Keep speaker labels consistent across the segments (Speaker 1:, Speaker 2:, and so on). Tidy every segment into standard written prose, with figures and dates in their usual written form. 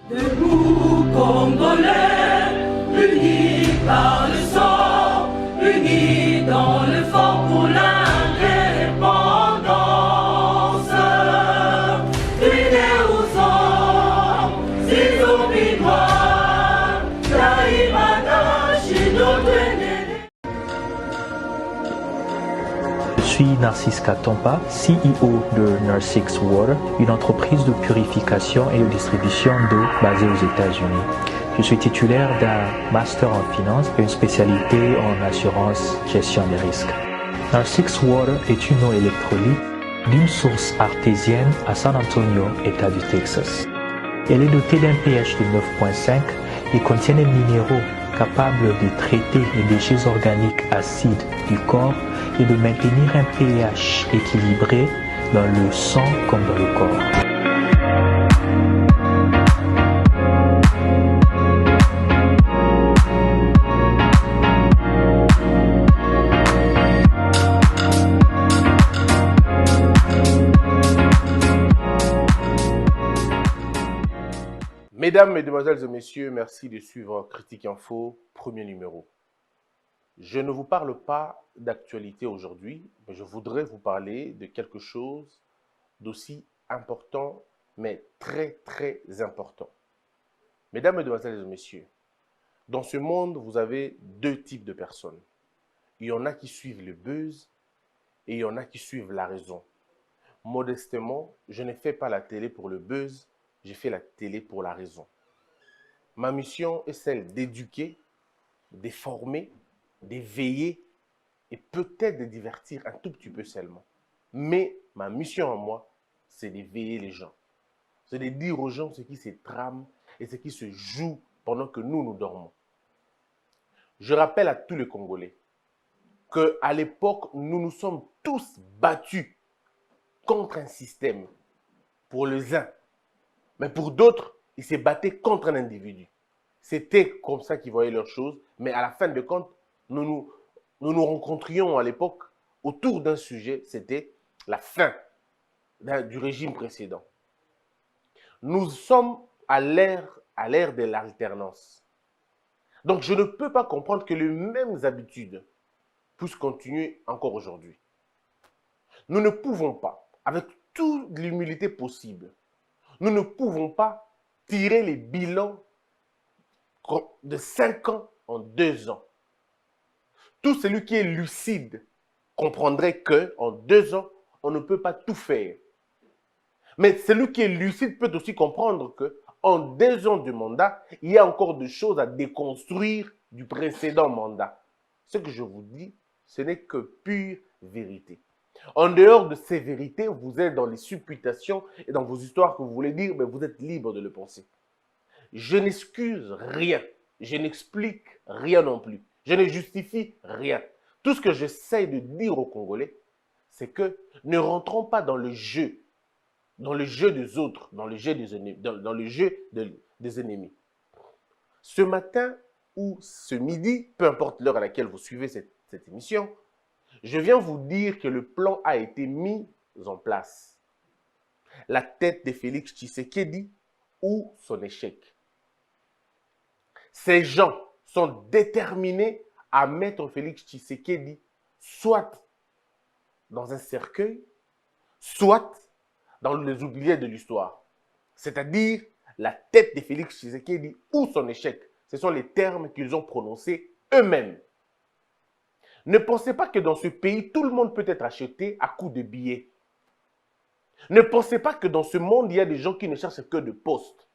Speaker 1: Debout, Congolais, unis par le sang, unis dans l'effort pour l'indépendance. Unis aux hommes, si oublie noirs, Taïmada, Chinois,
Speaker 2: Je suis Narcisse Katompa, CEO de Nurse6 Water, une entreprise de purification et de distribution d'eau basée aux États-Unis. Je suis titulaire d'un master en finance et une spécialité en assurance gestion des risques. Nurse6 Water est une eau électrolyte d'une source artésienne à San Antonio, État du Texas. Elle est dotée d'un pH de 9.5 et contient des minéraux capables de traiter les déchets organiques acides du corps et de maintenir un pH équilibré dans le sang comme dans le corps.
Speaker 3: Mesdames, Mesdemoiselles et Messieurs, merci de suivre Critique Info, premier numéro. Je ne vous parle pas d'actualité aujourd'hui, mais je voudrais vous parler de quelque chose d'aussi important, mais très important. Mesdames, Mesdemoiselles et Messieurs, dans ce monde, vous avez deux types de personnes. Il y en a qui suivent le buzz et il y en a qui suivent la raison. Modestement, je ne fais pas la télé pour le buzz, j'ai fait la télé pour la raison. Ma mission est celle d'éduquer, d'informer, d'éveiller et peut-être de divertir un tout petit peu seulement. Mais ma mission à moi, c'est d'éveiller les gens. C'est de dire aux gens ce qui se trame et ce qui se joue pendant que nous dormons. Je rappelle à tous les Congolais qu'à l'époque, nous nous sommes tous battus contre un système pour les uns. Mais pour d'autres, ils se battaient contre un individu. C'était comme ça qu'ils voyaient leurs choses. Mais à la fin de compte, nous nous rencontrions à l'époque autour d'un sujet, c'était la fin du régime précédent. Nous sommes à l'ère de l'alternance. Donc je ne peux pas comprendre que les mêmes habitudes puissent continuer encore aujourd'hui. Nous ne pouvons pas, avec toute l'humilité possible, nous ne pouvons pas tirer les bilans de 5 ans en 2 ans. Tout celui qui est lucide comprendrait qu'en 2 ans, on ne peut pas tout faire. Mais celui qui est lucide peut aussi comprendre qu'en 2 ans de mandat, il y a encore des choses à déconstruire du précédent mandat. Ce que je vous dis, ce n'est que pure vérité. En dehors de ces vérités, vous êtes dans les supputations et dans vos histoires que vous voulez dire, mais vous êtes libre de le penser. Je n'excuse rien. Je n'explique rien non plus. Je ne justifie rien. Tout ce que j'essaie de dire aux Congolais, c'est que ne rentrons pas dans le jeu des autres, dans le jeu des ennemis. Ce matin ou ce midi, peu importe l'heure à laquelle vous suivez cette émission, je viens vous dire que le plan a été mis en place. La tête de Félix Tshisekedi ou son échec. Ces gens sont déterminés à mettre Félix Tshisekedi soit dans un cercueil, soit dans les oubliettes de l'histoire. C'est-à-dire la tête de Félix Tshisekedi ou son échec. Ce sont les termes qu'ils ont prononcés eux-mêmes. Ne pensez pas que dans ce pays, tout le monde peut être acheté à coups de billets. Ne pensez pas que dans ce monde, il y a des gens qui ne cherchent que de postes.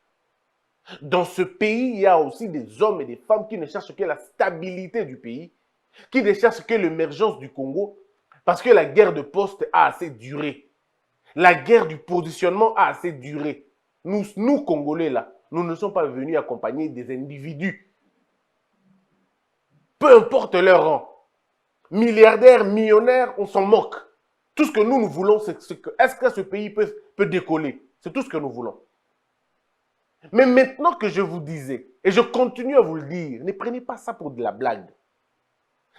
Speaker 3: Dans ce pays, il y a aussi des hommes et des femmes qui ne cherchent que la stabilité du pays, qui ne cherchent que l'émergence du Congo, parce que la guerre de poste a assez duré. La guerre du positionnement a assez duré. Nous Congolais, là, nous ne sommes pas venus accompagner des individus. Peu importe leur rang. Milliardaires, millionnaires, on s'en moque. Tout ce que nous voulons, c'est que est-ce que ce pays peut décoller? C'est tout ce que nous voulons. Mais maintenant que je vous disais, et je continue à vous le dire, ne prenez pas ça pour de la blague.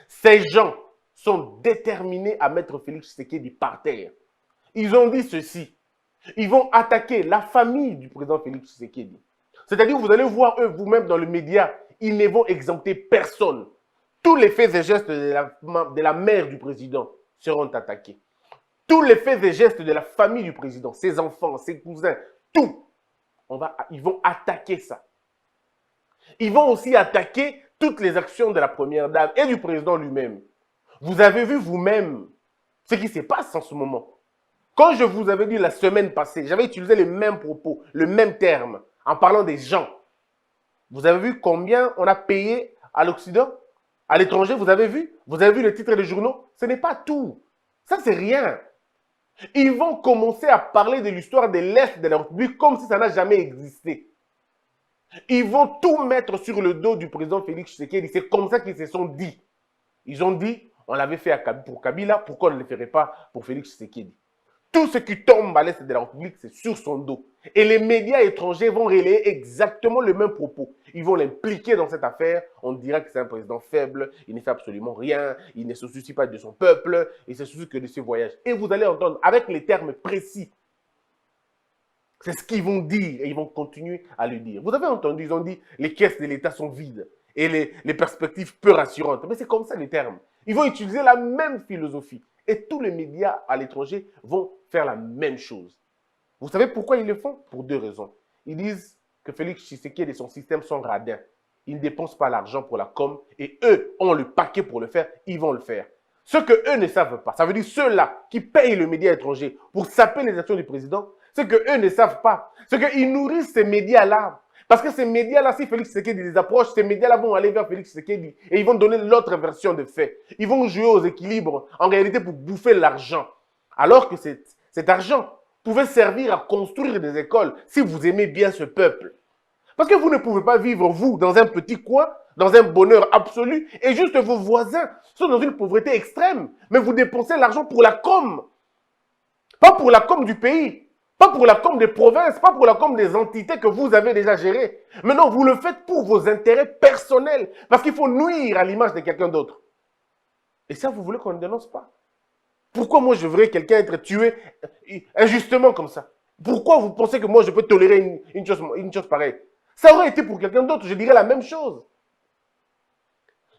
Speaker 3: Ces gens sont déterminés à mettre Félix Tshisekedi par terre. Ils ont dit ceci. Ils vont attaquer la famille du président Félix Tshisekedi, C'est-à-dire, vous allez voir eux, vous-même dans le média, ils ne vont exempter personne. Tous les faits et gestes de la mère du président seront attaqués. Tous les faits et gestes de la famille du président, ses enfants, ses cousins, tout. Ils vont attaquer ça. Ils vont aussi attaquer toutes les actions de la première dame et du président lui-même. Vous avez vu vous-même ce qui se passe en ce moment. Quand je vous avais dit la semaine passée, j'avais utilisé les mêmes propos, le même terme, en parlant des gens. Vous avez vu combien on a payé à l'Occident, à l'étranger, vous avez vu? Vous avez vu les titres des journaux? Ce n'est pas tout. Ça, c'est rien. Ils vont commencer à parler de l'histoire de l'Est de la République comme si ça n'a jamais existé. Ils vont tout mettre sur le dos du président Félix Tshisekedi. C'est comme ça qu'ils se sont dit. Ils ont dit, on l'avait fait pour Kabila, pourquoi on ne le ferait pas pour Félix Tshisekedi? Tout ce qui tombe à l'Est de la République, c'est sur son dos. Et les médias étrangers vont relayer exactement le même propos. Ils vont l'impliquer dans cette affaire. On dira que c'est un président faible, il ne fait absolument rien, il ne se soucie pas de son peuple, il se soucie que de ses voyages. Et vous allez entendre avec les termes précis. C'est ce qu'ils vont dire et ils vont continuer à le dire. Vous avez entendu, ils ont dit les caisses de l'État sont vides et les perspectives peu rassurantes. Mais c'est comme ça les termes. Ils vont utiliser la même philosophie. Et tous les médias à l'étranger vont faire la même chose. Vous savez pourquoi ils le font? Pour deux raisons. Ils disent que Félix Tshisekedi et son système sont radins. Ils ne dépensent pas l'argent pour la com et eux ont le paquet pour le faire, ils vont le faire. Ce que eux ne savent pas, ça veut dire ceux-là qui payent le média étranger pour saper les actions du président, ce que eux ne savent pas, c'est qu'ils nourrissent ces médias-là. Parce que ces médias-là, si Félix Tshisekedi les approche, ces médias-là vont aller vers Félix Tshisekedi et ils vont donner l'autre version de fait. Ils vont jouer aux équilibres, en réalité, pour bouffer l'argent. Alors que cet argent pouvait servir à construire des écoles si vous aimez bien ce peuple. Parce que vous ne pouvez pas vivre, vous, dans un petit coin, dans un bonheur absolu, et juste vos voisins sont dans une pauvreté extrême. Mais vous dépensez l'argent pour la com. Pas pour la com du pays. Pas pour la com des provinces, pas pour la com des entités que vous avez déjà gérées. Mais non, vous le faites pour vos intérêts personnels. Parce qu'il faut nuire à l'image de quelqu'un d'autre. Et ça, vous voulez qu'on ne dénonce pas? Pourquoi moi, je verrais quelqu'un être tué injustement comme ça? Pourquoi vous pensez que moi, je peux tolérer une chose pareille? Ça aurait été pour quelqu'un d'autre, je dirais la même chose.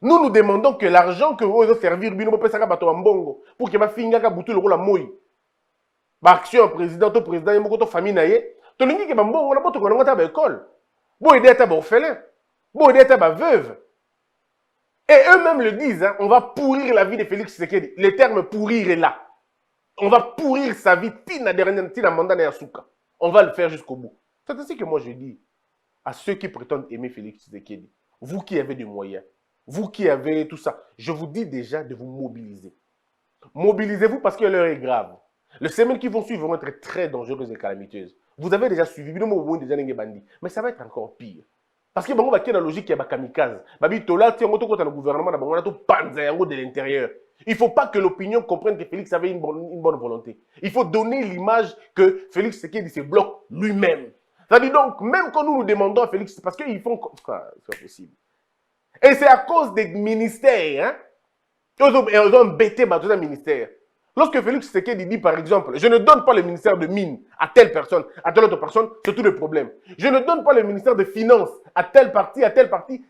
Speaker 3: Nous demandons que l'argent que vous avez servi, pour que ma fille ait bouté le rôle à moi. Action président, tout président, il y a beaucoup de famille naïe. Tout le monde qui est bon, on a pas tout qu'on a à l'école. Bon, aider à orphelin. Bon, aider à veuve. Et eux-mêmes le disent, hein, on va pourrir la vie de Félix Tshisekedi. Le terme pourrir est là. On va pourrir sa vie, tina mandat na yasuka. On va le faire jusqu'au bout. C'est ainsi que moi je dis à ceux qui prétendent aimer Félix Tshisekedi, vous qui avez des moyens, vous qui avez tout ça, je vous dis déjà de vous mobiliser. Mobilisez-vous parce que l'heure est grave. Les semaines qui vont suivre vont être très dangereuses et calamiteuses. Vous avez déjà suivi, mais ça va être encore pire. Parce que il y a la logique qui est kamikaze. Le gouvernement de l'intérieur. Il ne faut pas que l'opinion comprenne que Félix avait une bonne volonté. Il faut donner l'image que Félix Tshisekedi se bloque lui-même. C'est-à-dire donc, même quand nous demandons à Félix, parce qu'ils font... c'est pas possible. Et c'est à cause des ministères. Hein? Ils ont embêté dans un ministère. Lorsque Félix Tshisekedi dit, par exemple, je ne donne pas le ministère de Mines à telle personne, à telle autre personne, c'est tout le problème. Je ne donne pas le ministère de Finances à telle partie,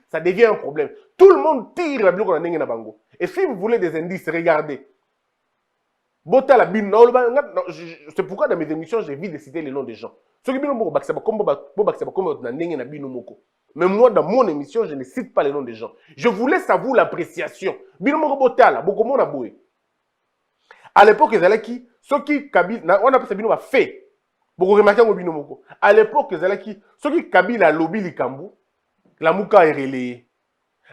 Speaker 3: ça devient un problème. Tout le monde tire la bloc en Nengue na Bango. Et si vous voulez des indices, regardez. C'est pourquoi dans mes émissions, j'évite de citer les noms des gens. Mais moi, dans mon émission, je ne cite pas les noms des gens. Je vous laisse à vous l'appréciation. À l'époque, ils allaient qui? Ceux qui Kabila, on appelle ça bino fait. Beaucoup remarqué au bino moko. À l'époque, ils allaient qui? Ceux qui Kabila lobby likambu, la muka est relayée.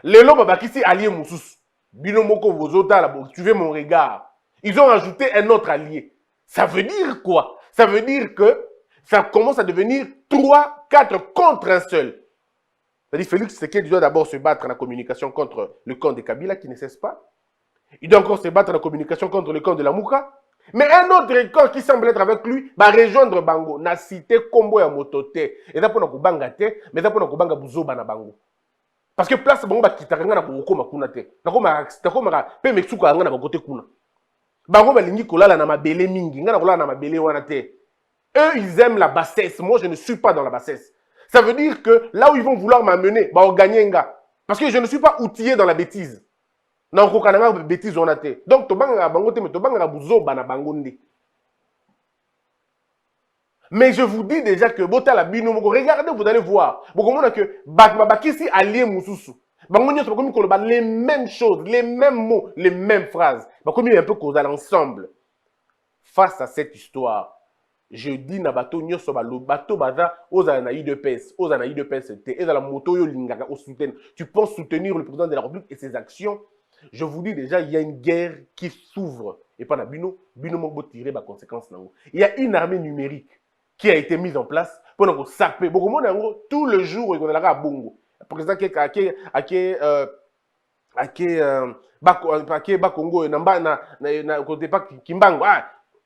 Speaker 3: Les lobes bakisi allié moussous. Bino moko vosota là, tu veux mon regard. Ils ont ajouté un autre allié. Ça veut dire quoi? Ça veut dire que ça commence à devenir 3, 4 contre un seul. C'est-à-dire Félix Tshisekedi doit d'abord se battre en la communication contre le camp de Kabila qui ne cesse pas. Il doit encore se battre en la communication contre le camp de la Mouka. Mais un autre camp qui semble être avec lui va rejoindre Bango. Na cité Kombo ya Motote. Et là pour nous banga te, mais là pour nous banga buzoba na Bango. Parce que place Bango ba kitaranga na Boko makuna te. Na koma pe Mexico anga na Bango te kuna. Bango ba lingi kolala na mabele mingi, nga na kolala na mabele wana te. Eux ils aiment la bassesse. Moi je ne suis pas dans la bassesse. Ça veut dire que là où ils vont vouloir m'amener, bah, on gagne un gars. Parce que je ne suis pas outillé dans la bêtise. Non, bêtise on a été. Donc, mais je vous dis déjà que regardez, vous allez voir. Que allié Moussousou. Les mêmes choses, les mêmes mots, les mêmes phrases. Comme il y a un peu causal ensemble. Face à cette histoire, je dis na bato nyoso ba lo bato baza oza na UDPS, oza na UDPS te, et la moto yo lingaka au soutien. Tu penses soutenir le président de la République et ses actions? Je vous dis déjà, il y a une guerre qui s'ouvre. Et pas na bino moko tirer ba conséquences nango. Il y a une armée numérique qui a été mise en place pour nous saper. Beaucoup de monde tout le jour il y a bongo. Le président qui Bakongo na côté pas Kimbango.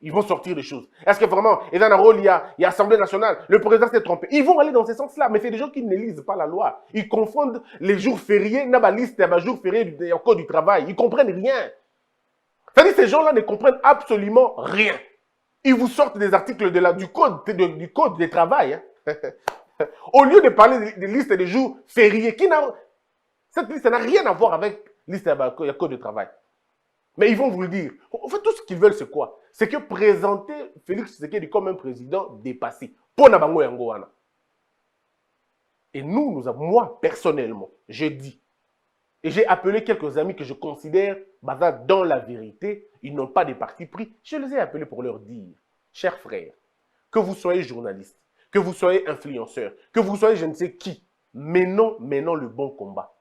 Speaker 3: Ils vont sortir des choses. Est-ce que vraiment, et dans un rôle, il y a Assemblée nationale, le président s'est trompé. Ils vont aller dans ce sens-là, mais c'est des gens qui ne lisent pas la loi. Ils confondent les jours fériés, n'a pas liste, les jours fériés du code du travail. Ils ne comprennent rien. C'est-à-dire que ces gens-là ne comprennent absolument rien. Ils vous sortent des articles du code du travail. Hein. Au lieu de parler des listes des jours fériés, cette liste n'a rien à voir avec la liste du code du travail. Mais ils vont vous le dire. En fait, tout ce qu'ils veulent, c'est quoi? C'est que présenter Félix Tshisekedi comme un président dépassé. Pour Nabango Yangoana. Et moi, personnellement, je dis, et j'ai appelé quelques amis que je considère, dans la vérité, ils n'ont pas de parti pris. Je les ai appelés pour leur dire, chers frères, que vous soyez journaliste, que vous soyez influenceur, que vous soyez je ne sais qui, menons le bon combat.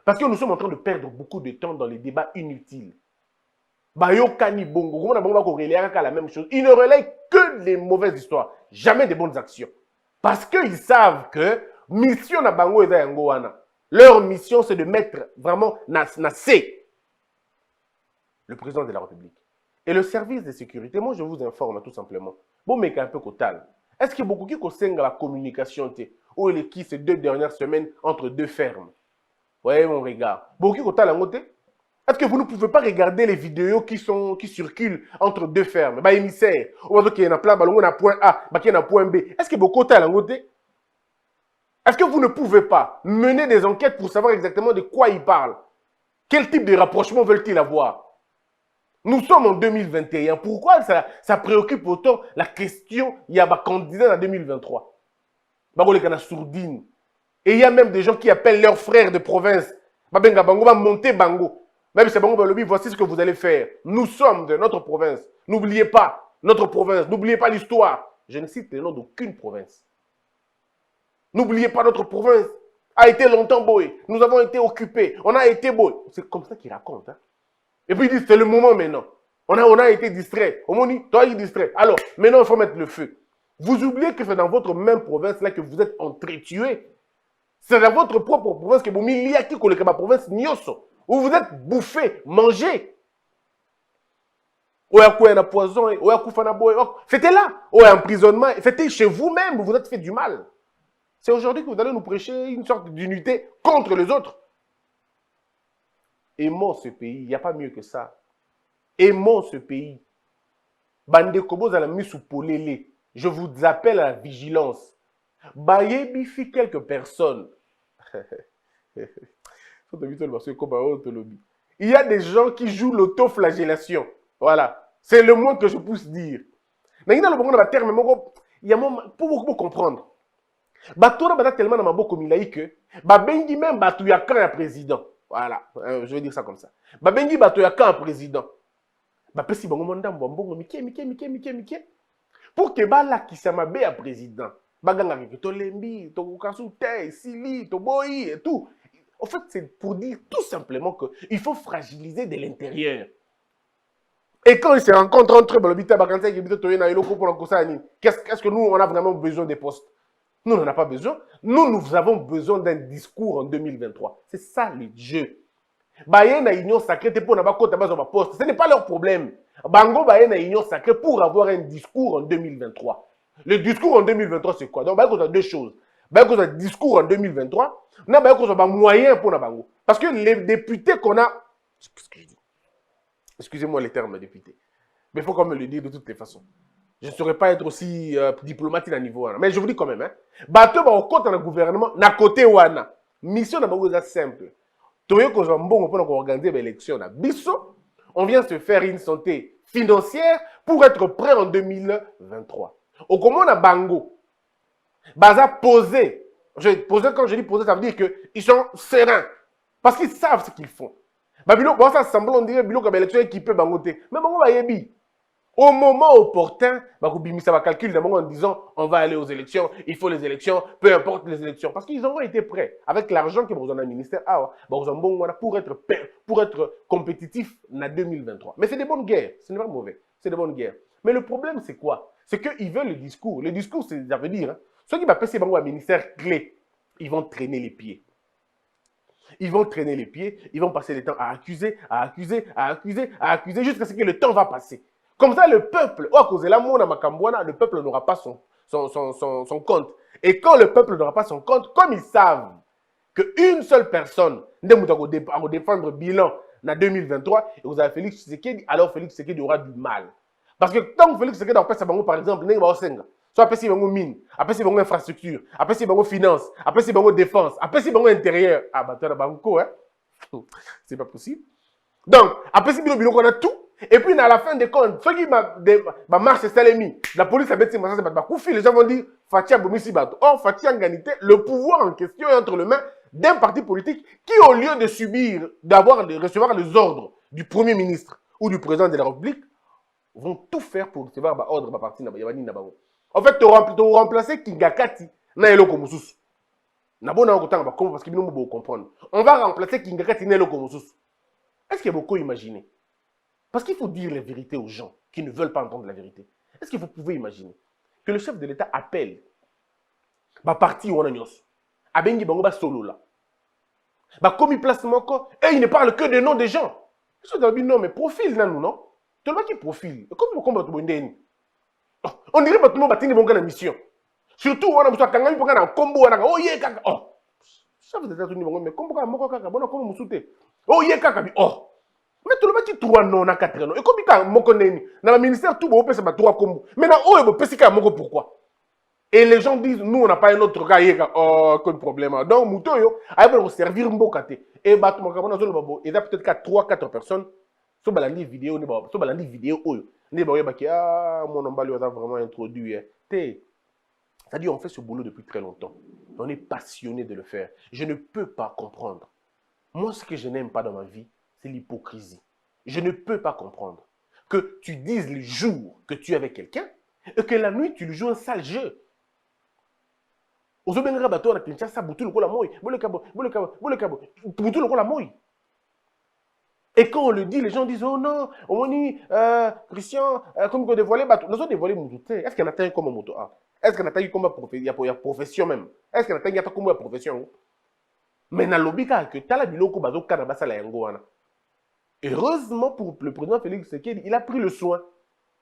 Speaker 3: Parce que nous sommes en train de perdre beaucoup de temps dans les débats inutiles. Bayokani Bongo, la même chose. Ils ne relaient que les mauvaises histoires, jamais des bonnes actions. Parce qu'ils savent que mission na bango eza yango wana. Leur mission, c'est de mettre vraiment Nassé, le président de la République. Et le service de sécurité, moi je vous informe tout simplement. Bon, mais un peu total. Est-ce qu'il y a beaucoup qui conseillent la communication ou les qui ces 2 dernières semaines entre 2 fermes? Voyez mon regard. Beaucoup qui total en côté. Est-ce que vous ne pouvez pas regarder les vidéos qui circulent entre 2 fermes? Bah, émissaire. Ou bien qu'il y a un plan, il y a un point A, il y a un point B. Est-ce que beaucoup total en côté? Est-ce que vous ne pouvez pas mener des enquêtes pour savoir exactement de quoi ils parlent? Quel type de rapprochement veulent-ils avoir? Nous sommes en 2021. Pourquoi ça préoccupe autant la question? Il y a un candidat en 2023. Sourdine. Et il y a même des gens qui appellent leurs frères de province. Monter Bango. Même si Bango Balobi, voici ce que vous allez faire. Nous sommes de notre province. N'oubliez pas notre province. N'oubliez pas l'histoire. Je ne cite le nom d'aucune province. N'oubliez pas notre province. A été longtemps boé. Nous avons été occupés. On a été boé. C'est comme ça qu'ils racontent. Hein. Et puis ils disent, c'est le moment maintenant. On a été distrait. On dit, toi, il est distrait. Alors, maintenant, il faut mettre le feu. Vous oubliez que c'est dans votre même province là que vous êtes entretués. C'est dans votre propre province que vous miliez qui collègue ma province Nyoso. Où vous êtes bouffés, mangés. Poison, c'était là. Emprisonnement. C'était chez vous-même, vous vous êtes fait du mal. C'est aujourd'hui que vous allez nous prêcher une sorte d'unité contre les autres. Aimons ce pays, il n'y a pas mieux que ça. Aimons ce pays. Bande Kobo à la mise sous polélé. Je vous appelle à la vigilance. Bayebifi quelques personnes. Il y a des gens qui jouent l'autoflagellation. Voilà. C'est le moins que je puisse dire. Il y a pour comprendre. Batora bata tellement dans ma boca que babengi même batu ya kan ya président. Voilà, je vais dire ça comme ça. Babengi batu ya kan ya président. Ba pesi bango mondambo mbongo mike. Pour que bala kisama be ya président. Baganga ke to lembi, to kasu te, sili, to boyi et tout. En fait, c'est pour dire tout simplement que il faut fragiliser de l'intérieur. Et quand ils se rencontrent entre eux, qu'est-ce que nous on a vraiment besoin des postes? Nous, on n'en a pas besoin. Nous avons besoin d'un discours en 2023. C'est ça le jeu. Baye na union sacrée pour na bakota bazo poste. Ce n'est pas leur problème. Bango baye na union sacrée pour avoir un discours en 2023. Le discours en 2023 c'est quoi? Donc baye a 2 choses. Baye a discours en 2023, na baye a moyen pour na bango. Parce que les députés qu'on a, excusez-moi les termes députés. Mais il faut quand même le dire de toutes les façons. Je ne saurais pas être aussi diplomatique à niveau. Mais je vous dis quand même, hein, bateau au côté dans le gouvernement, na côté wana. Mission est simple. Organiser l'élection. On vient se faire une santé financière pour être prêt en 2023. Au comment on a Bango, Baza posé. Quand je dis poser, ça veut dire qu'ils sont sereins. Parce qu'ils savent ce qu'ils font. Babilo, bon, ça semble, on dirait Bilo comme élection équipée Bangoté. Mais Bango va yebi. Au moment opportun, ça va calculer en disant on va aller aux élections, il faut les élections, peu importe les élections. Parce qu'ils ont été prêts avec l'argent que vous avez au ministère pour être compétitif en 2023. Mais c'est des bonnes guerres, ce n'est pas mauvais, c'est des bonnes guerres. Mais le problème, c'est quoi? C'est qu'ils veulent le discours. Le discours, ça veut dire, hein, ceux qui vont passer au ministère clé, ils vont traîner les pieds. Ils vont traîner les pieds, ils vont passer le temps à accuser, jusqu'à ce que le temps va passer. Comme ça, le peuple, le peuple n'aura pas son compte. Et quand le peuple n'aura pas son compte, comme ils savent qu'une seule personne va défendre le bilan en 2023, et vous avez Félix Tshisekedi, alors Félix Tshisekedi aura du mal. Parce que tant que Félix Tshisekedi a fait par exemple, soit après si il y a mine, après si il y a infrastructure, après si il y a finance, après si il y a défense, après si il y a intérieur. Ah, bah, tu as banco, hein? C'est pas possible. Donc, après si on a tout, et puis à la fin des comptes, ceux qui marchent Salemi, la police a bêté, les gens vont dire Fatia Bomisi Bato. Or, Fatia Nganité, le pouvoir en question est entre les mains d'un parti politique qui, au lieu de subir, de recevoir les ordres du Premier ministre ou du Président de la République, vont tout faire pour recevoir l'ordre de la partie. En fait, tu remplacer Kingakati na Eloko Moussus. Parce que nous comprendre. On va remplacer Kingakati na Eloko Moussus. Est-ce qu'il y a beaucoup imaginé? Parce qu'il faut dire la vérité aux gens qui ne veulent pas entendre la vérité. Est-ce que vous pouvez imaginer que le chef de l'État appelle parti Wananyos, Abengi Bangoba Solo là, comme il place moko, et il ne parle que des noms des gens. Je dis non, mais profil là, non? Tout le monde qui profile. Comme vous comprenez, on dirait que tout le monde a une mission. Surtout, on a un combo, oh yeah, kaka, oh. Chef de l'État, mais combo, kaka, bon, comme vous soutez. Oh yeah, kaka, oh. Mais tout le monde qui trouve non à 4 ans. Et comme il y a moko neni, dans le ministère, tout le monde peut 3 combos. Maintenant, oh, il peut se moko pourquoi? Et les gens disent, nous, on n'a pas un autre gars, oh, quel problème. Donc, Mouto, il va servir Mbokate. Et il y a peut-être 3-4 personnes, sur la vidéo, ah, mon nom, il a vraiment introduit. C'est-à-dire, on fait ce boulot depuis très longtemps. On est passionné de le faire. Je ne peux pas comprendre. Moi, ce que je n'aime pas dans ma vie, c'est l'hypocrisie. Je ne peux pas comprendre que tu dises le jour que tu es avec quelqu'un et que la nuit, tu lui joues un sale jeu. Et quand on le dit, les gens disent, oh non, on dit, Christian, comme on dévoilé, nous avons dévoilé Moutou. Est-ce qu'il y en a un comme Moutou? Est-ce qu'il y en a un comme profession même? Est-ce qu'il y en a un comme profession? Mais dans le cas que tu as la biloko bazo kanabasa la yangoana. Heureusement pour le président Félix Tshisekedi, il a pris le soin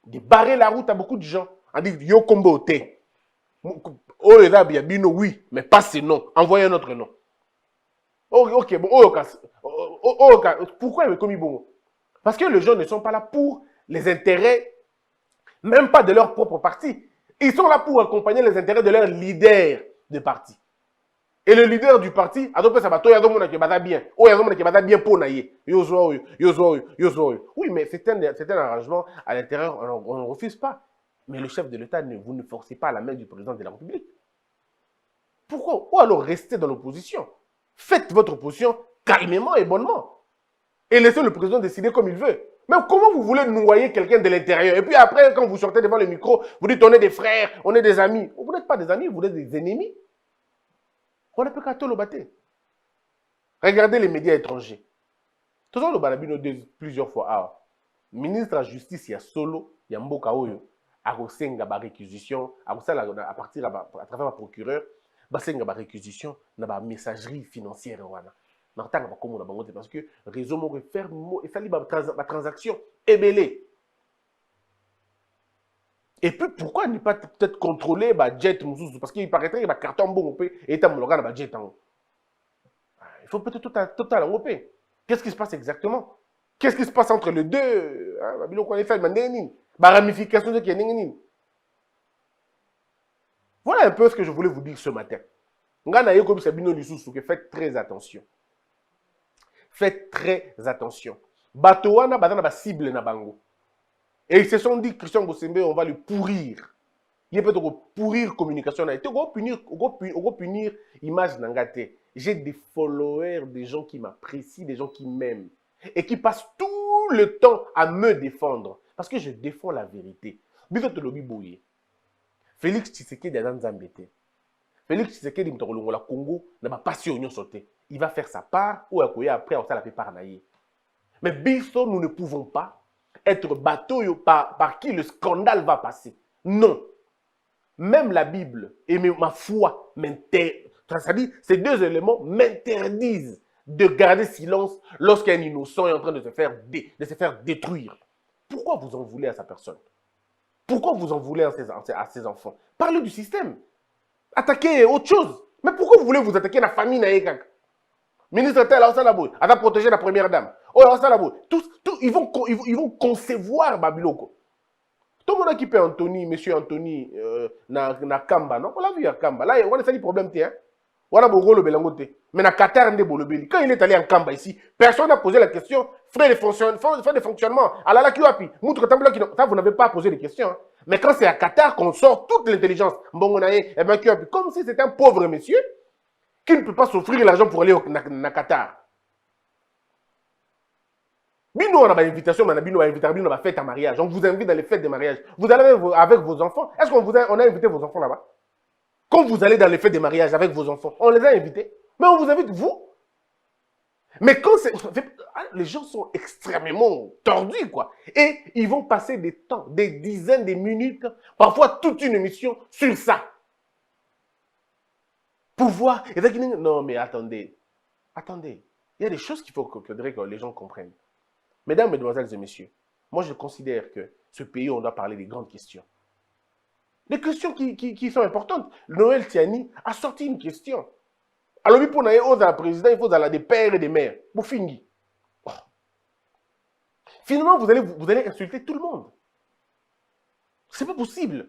Speaker 3: de barrer la route à beaucoup de gens. On dit yo kombo te. Oh les gars, bino oui, mais pas ce nom. Envoyez un autre nom. Ok, bon, pourquoi il est commis bon? Parce que les gens ne sont pas là pour les intérêts, même pas de leur propre parti. Ils sont là pour accompagner les intérêts de leur leader de parti. Et le leader du parti, oui, mais c'est un arrangement à l'intérieur, on ne refuse pas. Mais le chef de l'État, vous ne forcez pas la main du président de la République. Pourquoi? Ou alors restez dans l'opposition. Faites votre opposition calmement et bonnement. Et laissez le président décider comme il veut. Mais comment vous voulez noyer quelqu'un de l'intérieur? Et puis après, quand vous sortez devant le micro, vous dites on est des frères, on est des amis. Vous n'êtes pas des amis, vous êtes des ennemis. On n'a pas qu'à tout le battre. Regardez les médias étrangers. Tout ça, le balabino plusieurs fois. Ah, ministre de la Justice, il y a solo, il y a Mboka Oyo, à réquisition, à partir à travers le procureur, à réquisition, à messagerie financière. Parce que le réseau m'a fait la transaction ébellée. Et puis, pourquoi ne pas peut-être contrôler jet parce qu'il paraîtrait qu'il y a un carton bon et il y a jet. Il faut peut-être tout à l'europe. Qu'est-ce qui se passe exactement? Qu'est-ce qui se passe entre les deux? La ramification de qui est Voilà un peu ce que je voulais vous dire ce matin. Faites très attention. Faites très attention. Batowana badana ba cible na bango. Et ils se sont dit, Christian Bosembe, on va le pourrir. Il peut pourrir communication. On va punir image nangate. J'ai des followers, des gens qui m'apprécient, des gens qui m'aiment. Et qui passent tout le temps à me défendre. Parce que je défends la vérité. Félix Tshisekedi a dans Zambété. Félix Tshisekedi la Congo n'a pas passion sauté. Il va faire sa part ou après on la fait par naïe. Mais biso, nous ne pouvons pas être bateau par qui le scandale va passer. Non. Même la Bible et ma foi c'est-à-dire ces deux éléments m'interdisent de garder silence lorsqu'un innocent est en train de se faire détruire. Pourquoi vous en voulez à sa personne? Pourquoi vous en voulez à ses enfants? Parlez du système. Attaquez autre chose. Mais pourquoi vous voulez vous attaquer à la famille naïkak? Ministre tel, elle va protéger la première dame. Oh, ils vont concevoir Babiloko. Tout le monde qui peut Anthony, monsieur Anthony, na Kamba, non? On l'a vu à Kamba. Là, on a des problèmes, tiens. On a beaucoup de belangote. Mais na Qatar, quand il est allé en Kamba ici, personne n'a posé la question. Frais de fonctionnement. Alors là, qui a pu? Vous n'avez pas posé de questions. Hein. Mais quand c'est à Qatar qu'on sort toute l'intelligence, comme si c'était un pauvre monsieur qui ne peut pas s'offrir l'argent pour aller au Qatar. Bino, on a une invitation, on a une fête à mariage. On vous invite dans les fêtes de mariage. Vous allez avec vos enfants. Est-ce qu'on a invité vos enfants là-bas? Quand vous allez dans les fêtes de mariage avec vos enfants, on les a invités. Mais on vous invite, vous. Mais quand les gens sont extrêmement tordus, quoi. Et ils vont passer des temps, des dizaines de minutes, parfois toute une émission sur ça. Pour voir. Non, mais attendez. Attendez. Il y a des choses qu'il faudrait que les gens comprennent. Mesdames, mesdemoiselles et messieurs, moi je considère que ce pays, on doit parler des grandes questions. Des questions qui sont importantes. Noël Tiani a sorti une question. Alors, pour aller au président, il faut aller des pères et des mères. Pour finir. Oh. Finalement, vous allez insulter tout le monde. C'est pas possible.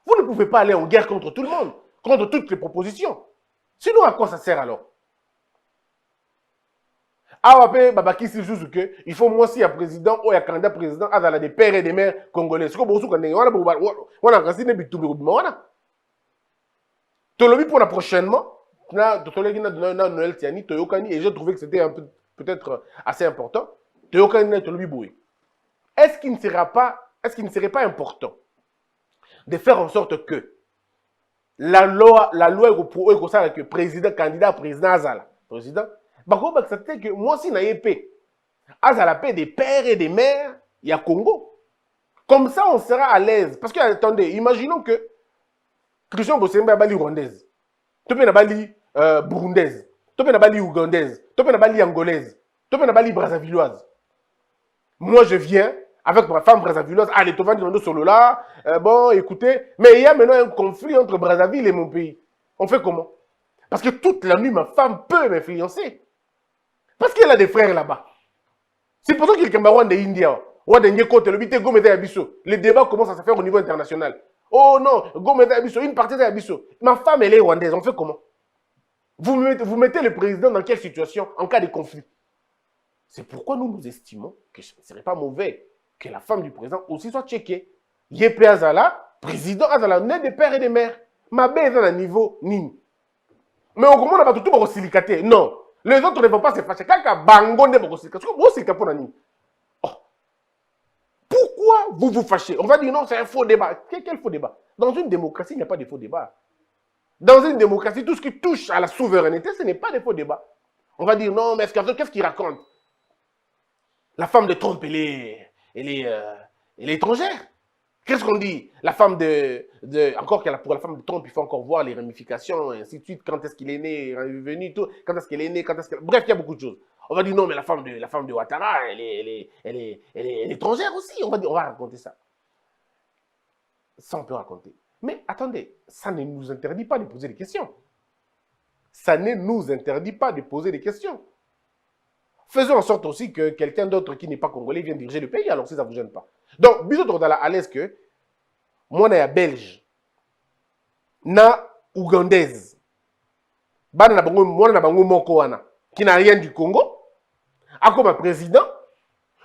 Speaker 3: Vous ne pouvez pas aller en guerre contre tout le monde, contre toutes les propositions. Sinon, à quoi ça sert alors? Il faut moi aussi un président ou un candidat président à des pères et des mères congolais. C'est comme pour la prochainement, Noël Tiani, et j'ai trouvé que c'était peut-être assez important. Est-ce qu'il ne serait pas important de faire en sorte que la loi est pour que président, candidat, président, Azala, président, c'est que moi aussi, je paix. Azala paix des pères et des mères, il y a Congo. Comme ça, on sera à l'aise. Parce que, attendez, imaginons que Christian Bosembe a bali rwandaise, Topé na bali burundaise, Topé na bali ougandaise, Topé na bali angolaise, Topé na bali brazzavilloise. Moi, je viens avec ma femme brazzavilloise, allez, Topé na solo là, bon, écoutez, mais il y a maintenant un conflit entre Brazzaville et mon pays. On fait comment? Parce que toute la nuit, ma femme peut m'influencer. Parce qu'elle a des frères là-bas. C'est pour ça qu'il y a des Rwanda et India. Le débat commence à se faire au niveau international. Oh non, une partie de Abisso. Ma femme, elle est rwandaise. On fait comment? Vous mettez le président dans quelle situation en cas de conflit? C'est pourquoi nous estimons que ce ne serait pas mauvais que la femme du président aussi soit checkée. Yepé Azala, président Azala, né des pères et des mères. Ma belle est à un niveau nini. Mais au moment où on a tout silicaté, non. Les autres ne vont pas se fâcher. Quand bango ne va se fâcher, vous silicaté pour nani. Pourquoi vous vous fâchez? On va dire non, c'est un faux débat. Quel faux débat? Dans une démocratie, il n'y a pas de faux débat. Dans une démocratie, tout ce qui touche à la souveraineté, ce n'est pas des faux débats. On va dire non, mais qu'est-ce qu'il raconte? La femme de Trump, elle est étrangère. Qu'est-ce qu'on dit? La femme encore pour la femme de Trump, il faut encore voir les ramifications, et ainsi de suite. Quand est-ce qu'il est né, revenu, tout. Quand est-ce qu'elle est née, bref, il y a beaucoup de choses. On va dire non, mais la femme de Ouattara, elle est étrangère aussi. On va raconter ça. Ça, on peut raconter. Mais attendez, ça ne nous interdit pas de poser des questions. Ça ne nous interdit pas de poser des questions. Faisons en sorte aussi que quelqu'un d'autre qui n'est pas congolais vienne diriger le pays, alors si ça ne vous gêne pas. Donc, bisous à l'aise que, moi, je suis belge. na ougandaise. Bana na bango mwana na bango moko wana qui n'a rien du Congo. Akoma président.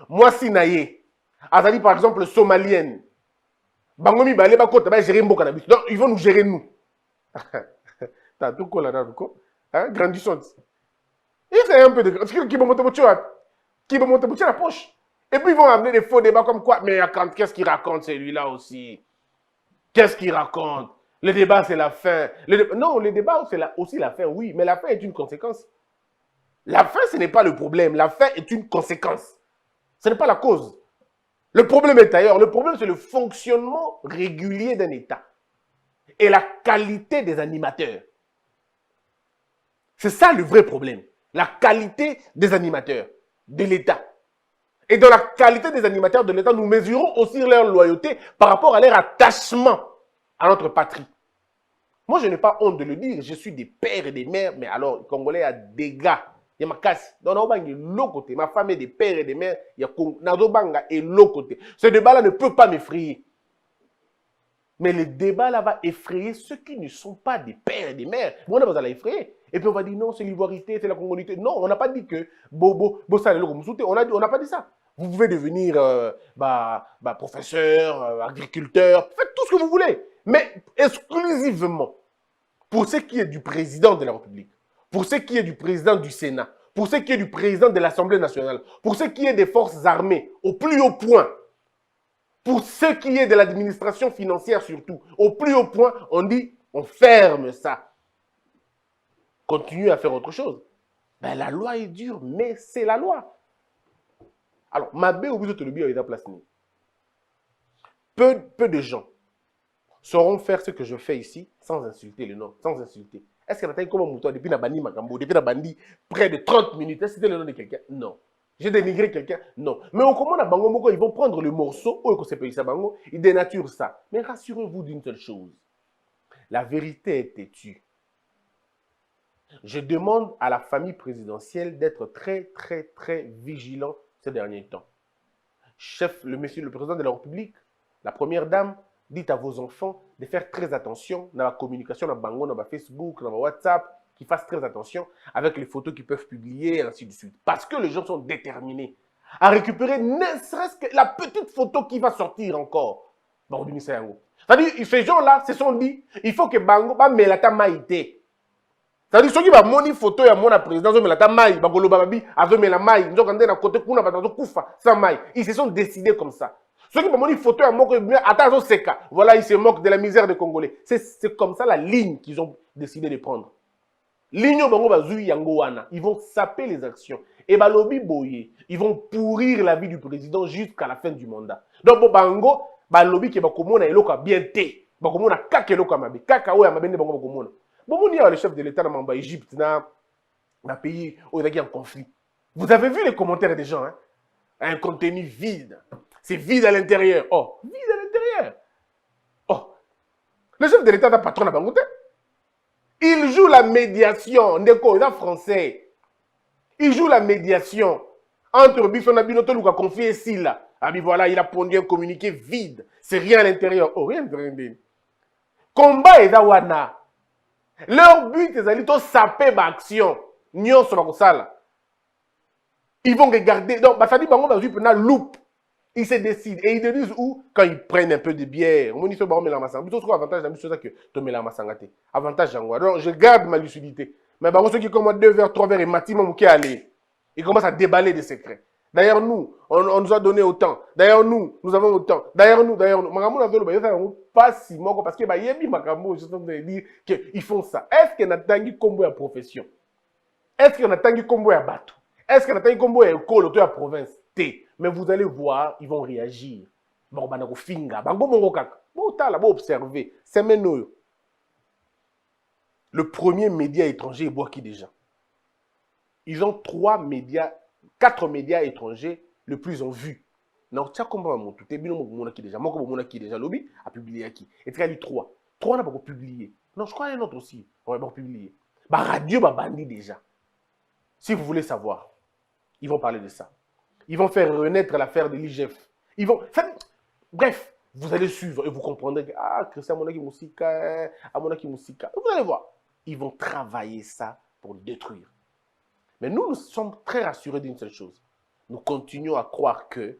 Speaker 3: Moi si na ye. Azali par exemple somalienne. Bango mi balé ba kota ba gérer mboka na biso. Donc ils vont nous gérer nous. T'as tout quoi là-dedans quoi. Hein, grandissons. Et c'est un peu de qui va monter la poche. Et puis ils vont amener des faux débats comme quoi mais qu'est-ce qu'il raconte celui-là aussi? Qu'est-ce qu'il raconte? Le débat, c'est la fin. Non, le débat, c'est aussi la fin, oui. Mais la fin est une conséquence. La fin, ce n'est pas le problème. La fin est une conséquence. Ce n'est pas la cause. Le problème est ailleurs. Le problème, c'est le fonctionnement régulier d'un État. Et la qualité des animateurs. C'est ça le vrai problème. La qualité des animateurs de l'État. Et dans la qualité des animateurs de l'État, nous mesurons aussi leur loyauté par rapport à leur attachement à notre patrie. Moi, je n'ai pas honte de le dire. Je suis des pères et des mères, mais alors, les Congolais a des gars. Il y a ma casse. Dans l'autre côté. Ma femme est des pères et des mères. Il y a Nazobanga et l'autre côté. Ce débat-là ne peut pas m'effrayer. Mais le débat-là va effrayer ceux qui ne sont pas des pères et des mères. Bon, on a besoin d'effrayer. Et puis on va dire non, c'est l'ivoirité, c'est la congolité. Non, on n'a pas dit que on n'a pas dit ça. Vous pouvez devenir professeur, agriculteur, faites tout ce que vous voulez. Mais exclusivement pour ce qui est du président de la République, pour ce qui est du président du Sénat, pour ce qui est du président de l'Assemblée nationale, pour ce qui est des forces armées, au plus haut point, pour ce qui est de l'administration financière surtout, au plus haut point, on dit, on ferme ça. Continuez à faire autre chose. Ben, la loi est dure, mais c'est la loi. Alors, ma bé au bout de l'objet est place. Peu de gens sauront faire ce que je fais ici sans insulter le nom, sans insulter. Est-ce que tu comme un mouton depuis la bandi Makambo, depuis la bandi près de 30 minutes, est-ce que c'était le nom de quelqu'un? Non. J'ai dénigré quelqu'un? Non. Mais au comment Bango Moko, ils vont prendre le morceau, ils dénaturent ça. Mais rassurez-vous d'une seule chose. La vérité est têtue. Je demande à la famille présidentielle d'être très, très, très vigilant ces derniers temps. Chef, le président de la République, la première dame, dites à vos enfants de faire très attention dans la communication, dans Bango, dans Facebook, dans WhatsApp, qu'ils fassent très attention avec les photos qu'ils peuvent publier, et ainsi de suite. Parce que les gens sont déterminés à récupérer ne serait-ce que la petite photo qui va sortir encore. C'est-à-dire, ces gens-là se sont dit, il faut que Bango va melata maïté. C'est-à-dire, ceux qui vont monter photo et mon président, ils se sont décidés comme ça. Ceux qui vont monter photo et mon voilà, ils se moquent de la misère des Congolais. C'est comme ça la ligne qu'ils ont décidé de prendre. Ils vont saper les actions. Et balobi boye, ils vont pourrir la vie du président jusqu'à la fin du mandat. Donc, Bango, balobi qui va komona eloka bien té. Ba komona kaka eloka mabe. Kaka oya mabe ne bango ba komona. Bon, il y a le chef de l'État dans l'Égypte, dans un pays où il y a un conflit. Vous avez vu les commentaires des gens, hein? Un contenu vide. C'est vide à l'intérieur. Oh, vide à l'intérieur. Oh, le chef de l'État n'a pas patron à Bangote. Il joue la médiation. Ndeko, il est français. Il joue la médiation entre Bifon Abinoto qui a confié ici là. Ah, mais voilà, il a pondu un communiqué vide. C'est rien à l'intérieur. Oh, rien de rien. Combat est d'Awana. Leur but, c'est d'aller saper l'action. Ils vont regarder. Donc, ça dit que dans loupe. Ils se décident. Et ils te disent où? Quand ils prennent un peu de bière. Avantage, donc, je garde ma lucidité. Mais ceux qui commencent 2 verres, 3 verres et maximum qui aller. Ils commencent à déballer des secrets. D'ailleurs, nous, on nous a donné autant. D'ailleurs, nous avons autant. D'ailleurs, nous. Pas si moko parce que yebi makambo je suis de dire qu'ils font ça. Est-ce que natangi kombo ya profession? Est-ce que natangi kombo ya bateau? Est-ce que natangi kombo ya école to ya province? T. Mais vous allez voir, ils vont réagir. Bon banako finga, bango mongo kaka. Bon tala, bon observer. C'est maintenant. Le premier média étranger est Boaki déjà. Ils ont 4 médias étrangers le plus en vue. Non, tu as compris mon tout. Tu as qui déjà. Moi, qui déjà. Lobby a publié qui. Et tu as dit 3. 3 n'a pas publié. Non, je crois qu'il y a un autre aussi. On va pas publier. Bah, radio, bah, bandit déjà. Si vous voulez savoir, ils vont parler de ça. Ils vont faire renaître l'affaire de l'IGF. Ils vont. Bref, Vous allez suivre et vous comprendrez que, ah, Christian Monaki Moussika, Amonaki Moussika. Vous allez voir. Ils vont travailler ça pour le détruire. Mais nous sommes très rassurés d'une seule chose. Nous continuons à croire que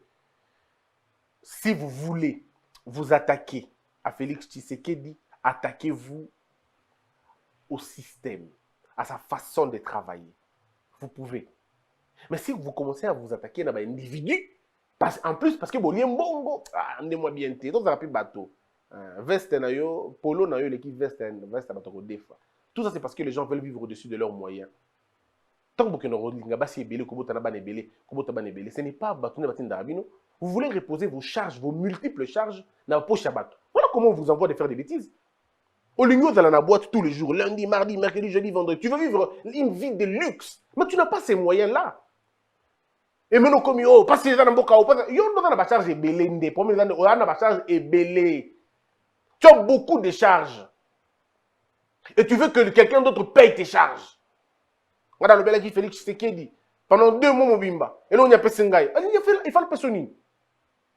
Speaker 3: si vous voulez vous attaquer à Félix Tshisekedi, attaquez-vous au système, à sa façon de travailler. Vous pouvez. Mais si vous commencez à vous attaquer à un individu, en plus, parce que vous avez un bongo, rendez-moi bien, donc vous avez un bateau. Veste, polo, l'équipe veste, tout ça, c'est parce que les gens veulent vivre au-dessus de leurs moyens. Tant que ce n'est pas bateau, vous voulez reposer vos charges, vos multiples charges dans la poche à bateau. Voilà comment on vous envoie de faire des bêtises. Au lieu de la boîte tous les jours, lundi, mardi, mercredi, jeudi, vendredi. Tu veux vivre une vie de luxe, mais tu n'as pas ces moyens-là. Et maintenant, comme yo, parce que les gens n'ont pas charge ébélé, charge ébélé. Tu as beaucoup de charges. Et tu veux que quelqu'un d'autre paye tes charges. Voilà le bel qui Félix Tshisekedi. Pendant 2 mois, Mobimba. Et là, on y a Pessengaï. Il faut le personne.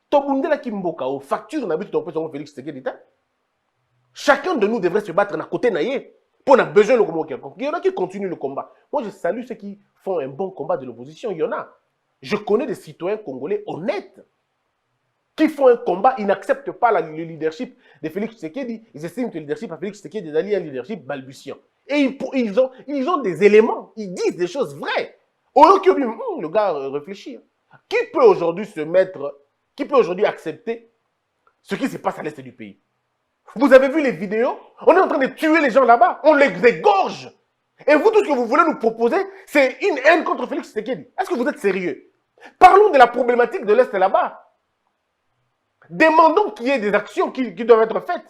Speaker 3: Tobundela Kimboka, facture n'a but de Félix Tshisekedi. Chacun de nous devrait se battre à côté naïe pour avoir besoin de combat quelconque. Il y en a qui continuent le combat. Moi, je salue ceux qui font un bon combat de l'opposition. Il y en a. Je connais des citoyens congolais honnêtes qui font un combat. Ils n'acceptent pas le leadership de Félix Tshisekedi. Ils estiment que le leadership de Félix Tshisekedi est un leadership balbutiant. Et ils ont des éléments. Ils disent des choses vraies. Au lieu que le gars réfléchit. Qui peut aujourd'hui se mettre, qui peut aujourd'hui accepter ce qui se passe à l'est du pays? Vous avez vu les vidéos? On est en train de tuer les gens là-bas. On les égorge. Et vous, tout ce que vous voulez nous proposer, c'est une haine contre Félix Tshisekedi. Est-ce que vous êtes sérieux? Parlons de la problématique de l'Est là-bas. Demandons qu'il y ait des actions qui doivent être faites.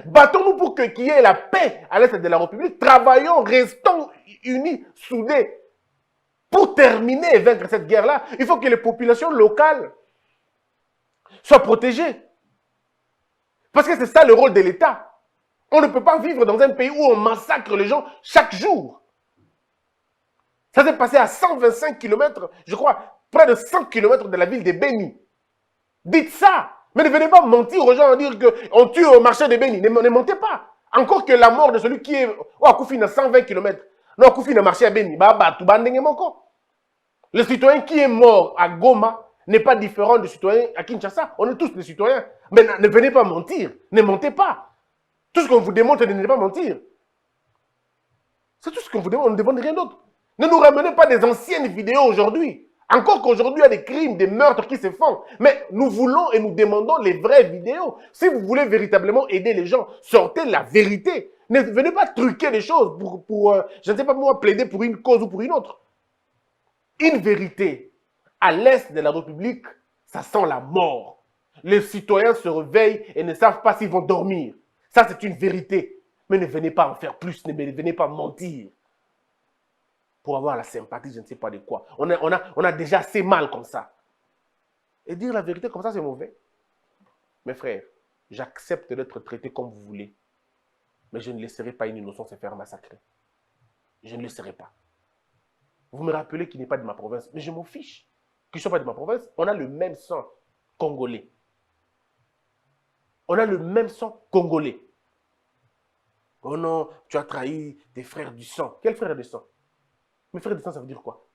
Speaker 3: Battons-nous pour qu'il y ait la paix à l'Est de la République. Travaillons, restons unis, soudés. Pour terminer et vaincre cette guerre-là, il faut que les populations locales soient protégées. Parce que c'est ça le rôle de l'État. On ne peut pas vivre dans un pays où on massacre les gens chaque jour. Ça s'est passé à 125 km, je crois, près de 100 km de la ville de Beni. Dites ça. Mais ne venez pas mentir aux gens et dire qu'on tue au marché de Beni. Ne mentez pas. Encore que la mort de celui qui est à Koufine à 120 km. Non, à Koufine a marché à Beni. Le citoyen qui est mort à Goma n'est pas différent du citoyen à Kinshasa. On est tous des citoyens. Mais ne venez pas mentir. Ne mentez pas. Tout ce qu'on vous demande, c'est de ne pas mentir. C'est tout ce qu'on vous demande. On ne demande rien d'autre. Ne nous ramenez pas des anciennes vidéos aujourd'hui. Encore qu'aujourd'hui, il y a des crimes, des meurtres qui se font. Mais nous voulons et nous demandons les vraies vidéos. Si vous voulez véritablement aider les gens, sortez la vérité. Ne venez pas truquer les choses pour je ne sais pas moi, plaider pour une cause ou pour une autre. Une vérité. À l'est de la République, ça sent la mort. Les citoyens se réveillent et ne savent pas s'ils vont dormir. Ça, c'est une vérité. Mais ne venez pas en faire plus, ne venez pas mentir. Pour avoir la sympathie, je ne sais pas de quoi. On a déjà assez mal comme ça. Et dire la vérité comme ça, c'est mauvais. Mes frères, j'accepte d'être traité comme vous voulez. Mais je ne laisserai pas une innocence se faire massacrer. Je ne le laisserai pas. Vous me rappelez qu'il n'est pas de ma province, mais je m'en fiche. Qu'il ne soit pas de ma province, on a le même sang congolais. On a le même sang congolais. Oh non, tu as trahi tes frères du sang. Quels frères du sang? Mes frères de sang, ça veut dire quoi?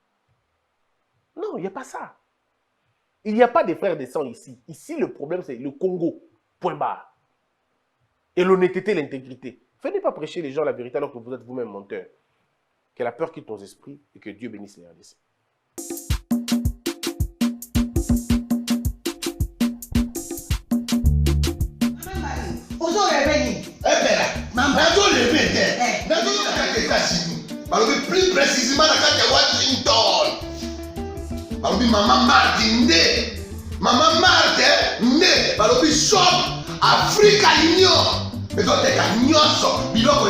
Speaker 3: Non, il n'y a pas ça. Il n'y a pas de frères de sang ici. Ici, le problème, c'est le Congo. Point barre. Et l'honnêteté, l'intégrité. Venez pas prêcher les gens la vérité alors que vous êtes vous-même menteur. Que la peur quitte ton esprit et que Dieu bénisse les RDC.
Speaker 4: Plus précisément à Washington. Maman Martin Maman Martin né. Shop Africa Union. Mais donc t'es qu'à nyonso. Biloko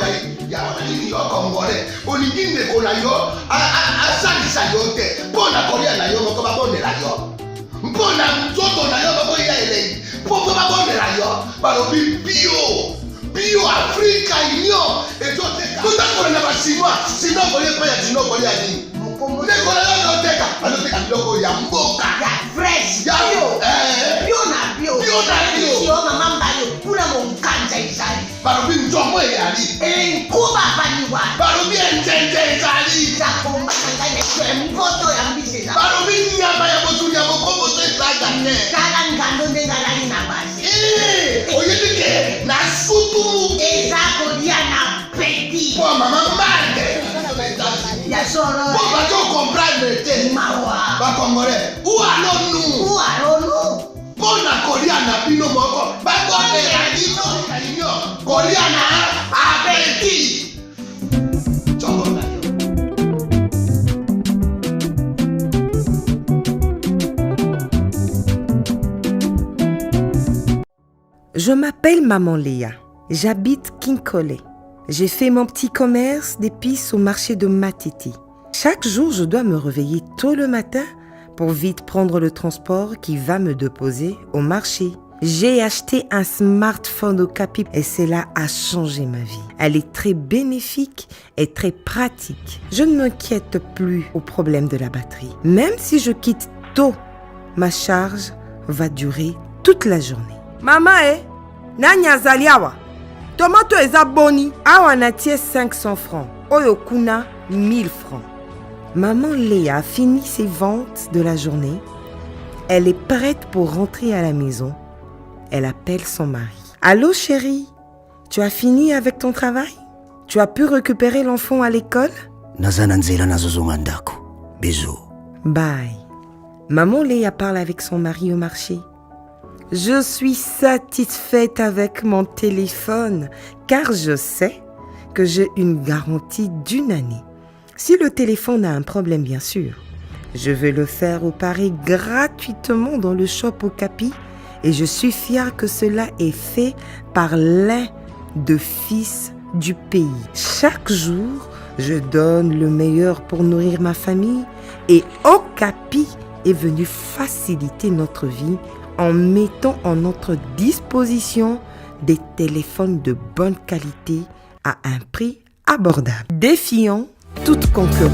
Speaker 4: ya wanani yo congolais. Olingi ndeko na yo asalisa yo te. Mpona kolia na yo moko babondela yo. Mpona nzoto na yo moko ya elei. Poko babondela yo. Balobi bio Africa Union. Et donc tout à fait na basinois. Sinon kolia pa ya sinon kolia ni. Ndeko na yo teka. bazoteka biloko ya mboka
Speaker 5: ya fresh
Speaker 4: Ya-
Speaker 5: bio
Speaker 4: eh.
Speaker 5: bio na bio
Speaker 4: Bio na bio.
Speaker 5: Sio mama mbayo kuna monkanja ezali
Speaker 4: balobi nzombo eyali
Speaker 5: enkuba baliwa
Speaker 4: balobi enzenze ezali
Speaker 5: takombaka ngai na eso empoto ya mbisi eza
Speaker 4: balobi nyama ya botuli ya mokomboso ezaga te
Speaker 5: tala ngando ndenge alali na basi
Speaker 4: oyebi ke na sutu
Speaker 5: eza kolia na peti
Speaker 4: mpo mama marde
Speaker 5: ya solo
Speaker 4: mpo bazokomprendre te
Speaker 5: mawa
Speaker 4: bakongole ualonu
Speaker 5: ualonu
Speaker 4: mpo na kolia na bino moko bakondela bino kalinio kolia na apeti nzombo na yo
Speaker 6: Je m'appelle Maman Léa. J'habite Kinkole. J'ai fait mon petit commerce d'épices au marché de Matiti. Chaque jour, je dois me réveiller tôt le matin pour vite prendre le transport qui va me déposer au marché. J'ai acheté un smartphone Okapi et cela a changé ma vie. Elle est très bénéfique et très pratique. Je ne m'inquiète plus au problème de la batterie. Même si je quitte tôt, ma charge va durer toute la journée. Maman, nani azali awa? Tomato eza boni. Awa natie 500 francs. Oyo kuna 1000 francs. Maman Léa a fini ses ventes de la journée. Elle est prête pour rentrer à la maison. Elle appelle son mari. Allô chérie, tu as fini avec ton travail? Tu as pu récupérer l'enfant à l'école?
Speaker 7: naza na nzela nazozonga ndako. Bisous.
Speaker 6: Bye. Maman Léa parle avec son mari au marché. Je suis satisfaite avec mon téléphone car je sais que j'ai une garantie d'1 année. Si le téléphone a un problème, bien sûr, je vais le faire réparer gratuitement dans le shop Okapi et je suis fière que cela est fait par l'un des fils du pays. Chaque jour, je donne le meilleur pour nourrir ma famille et Okapi est venu faciliter notre vie en mettant en notre disposition des téléphones de bonne qualité à un prix abordable, défiant toute concurrence.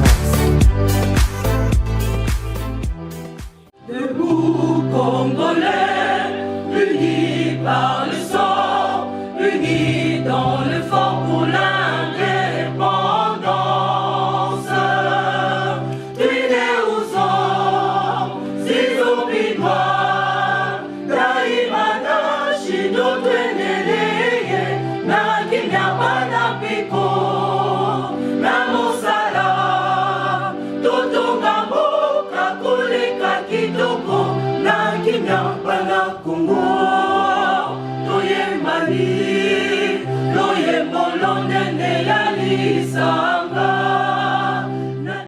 Speaker 1: Debout, Congolais.